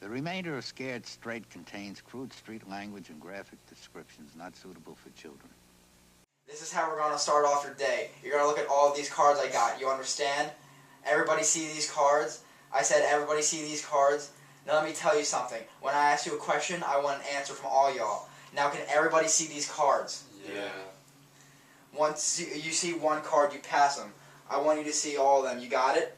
The remainder of Scared Straight contains crude street language and graphic descriptions not suitable for children. This is how we're going to start off your day. You're going to look at all of these cards I got. You understand? Everybody see these cards? I said everybody see these cards. Now let me tell you something. When I ask you a question, I want an answer from all y'all. Now can everybody see these cards? Yeah. Once you see one card, you pass them. I want you to see all of them. You got it?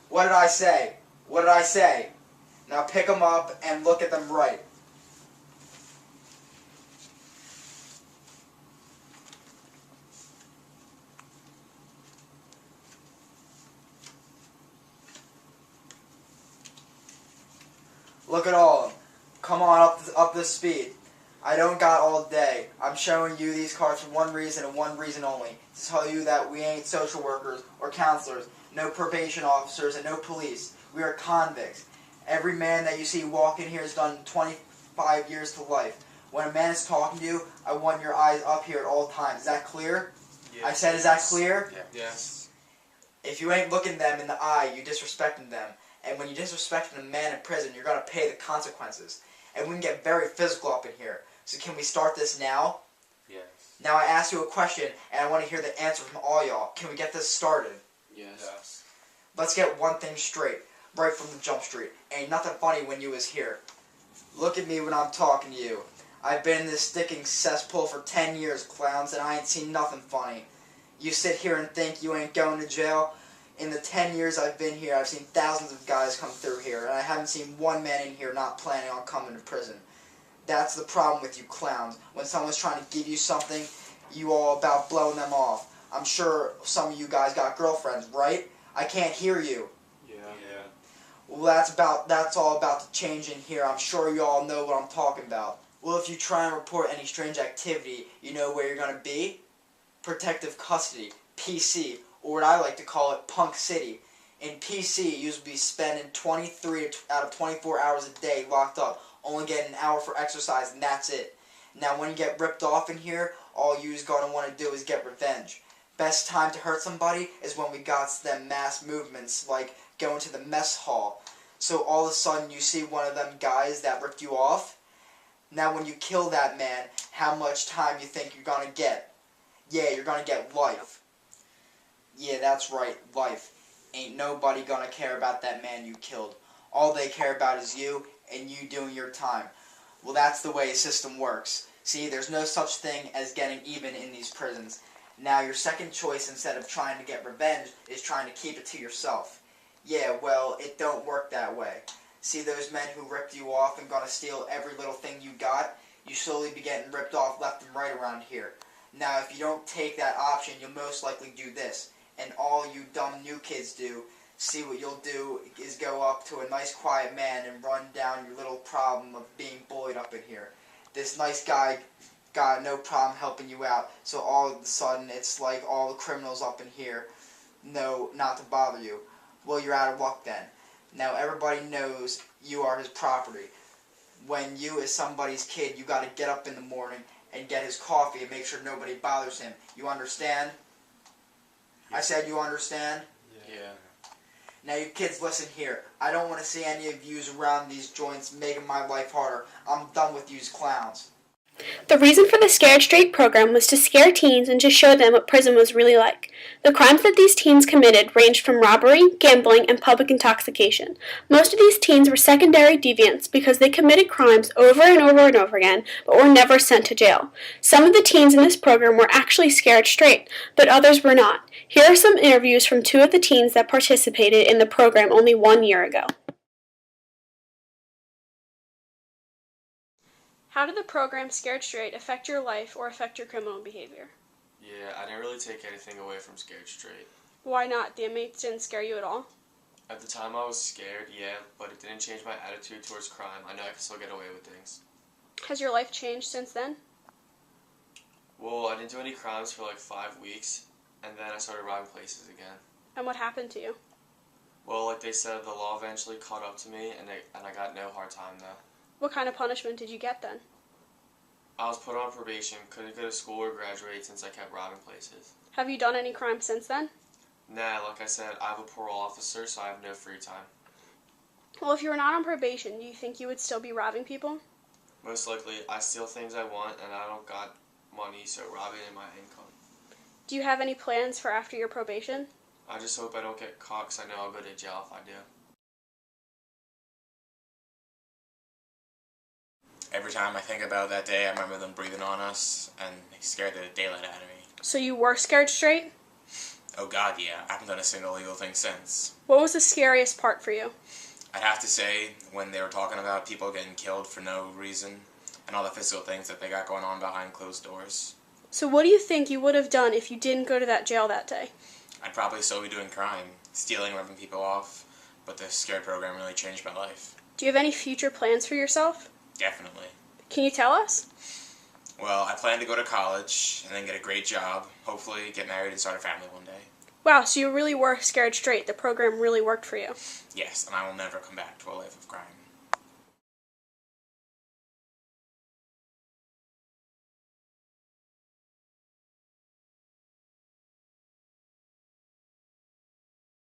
What did I say? What did I say? Now pick them up and look at them right. Look at all of them. Come on up this speed. I don't got all day. I'm showing you these cards for one reason and one reason only. To tell you that we ain't social workers or counselors, no probation officers, and no police. We are convicts. Every man that you see walking here has done 25 years to life. When a man is talking to you, I want your eyes up here at all times. Is that clear? Yes. I said, is that clear? Yeah. Yes. If you ain't looking them in the eye, you disrespecting them. And when you disrespect a man in prison, you're going to pay the consequences. And we can get very physical up in here. So can we start this now? Yes. Now I asked you a question, and I want to hear the answer from all y'all. Can we get this started? Yes. Let's get one thing straight, right from the jump street. Ain't nothing funny when you was here. Look at me when I'm talking to you. I've been in this sticking cesspool for 10 years, clowns, and I ain't seen nothing funny. You sit here and think you ain't going to jail? In the 10 years I've been here, I've seen thousands of guys come through here, and I haven't seen one man in here not planning on coming to prison. That's the problem with you clowns. When someone's trying to give you something, you all about blowing them off. I'm sure some of you guys got girlfriends, right? I can't hear you. Yeah. Well, that's all about to change in here. I'm sure you all know what I'm talking about. Well, if you try and report any strange activity, you know where you're going to be? Protective custody, PC, or what I like to call it, Punk City. In PC, you'll be spending 23 out of 24 hours a day locked up, only getting an hour for exercise, and that's it. Now, when you get ripped off in here, all you's going to want to do is get revenge. Best time to hurt somebody is when we got them mass movements, like going to the mess hall. So all of a sudden, you see one of them guys that ripped you off. Now, when you kill that man, how much time you think you're going to get? Yeah, you're going to get life. Yeah, that's right, life. Ain't nobody going to care about that man you killed. All they care about is you and you doing your time. Well, that's the way the system works. See, there's no such thing as getting even in these prisons. Now, your second choice, instead of trying to get revenge, is trying to keep it to yourself. Yeah, well, it don't work that way. See those men who ripped you off and gonna steal every little thing you got? You slowly be getting ripped off left and right around here. Now, if you don't take that option, you'll most likely do this. And all you dumb new kids do, see what you'll do is go up to a nice quiet man and run down your little problem of being bullied up in here. This nice guy got no problem helping you out, so all of a sudden it's like all the criminals up in here know not to bother you. Well, you're out of luck then. Now everybody knows you are his property. When you is somebody's kid, you got to get up in the morning and get his coffee and make sure nobody bothers him. You understand? Yeah. I said you understand? Yeah. Now you kids listen here. I don't want to see any of yous around these joints making my life harder. I'm done with yous clowns. The reason for the Scared Straight program was to scare teens and to show them what prison was really like. The crimes that these teens committed ranged from robbery, gambling, and public intoxication. Most of these teens were secondary deviants because they committed crimes over and over and over again, but were never sent to jail. Some of the teens in this program were actually scared straight, but others were not. Here are some interviews from two of the teens that participated in the program only 1 year ago. How did the program Scared Straight affect your life or affect your criminal behavior? Yeah, I didn't really take anything away from Scared Straight. Why not? The inmates didn't scare you at all? At the time I was scared, yeah, but it didn't change my attitude towards crime. I know I can still get away with things. Has your life changed since then? Well, I didn't do any crimes for like 5 weeks, and then I started robbing places again. And what happened to you? Well, like they said, the law eventually caught up to me, and I got no hard time though. What kind of punishment did you get then? I was put on probation, couldn't go to school or graduate since I kept robbing places. Have you done any crime since then? Nah, like I said, I have a parole officer, so I have no free time. Well, if you were not on probation, do you think you would still be robbing people? Most likely, I steal things I want, and I don't got money, so robbing is my income. Do you have any plans for after your probation? I just hope I don't get caught, 'cause I know I'll go to jail if I do. Every time I think about that day, I remember them breathing on us, and they scared the daylight out of me. So you were scared straight? Oh God, yeah. I haven't done a single illegal thing since. What was the scariest part for you? I'd have to say, when they were talking about people getting killed for no reason, and all the physical things that they got going on behind closed doors, So what do you think you would have done if you didn't go to that jail that day? I'd probably still be doing crime, stealing, ripping people off, but the Scared program really changed my life. Do you have any future plans for yourself? Definitely. Can you tell us? Well, I plan to go to college, and then get a great job, hopefully get married and start a family one day. Wow, so you really were scared straight. The program really worked for you. Yes, and I will never come back to a life of crime.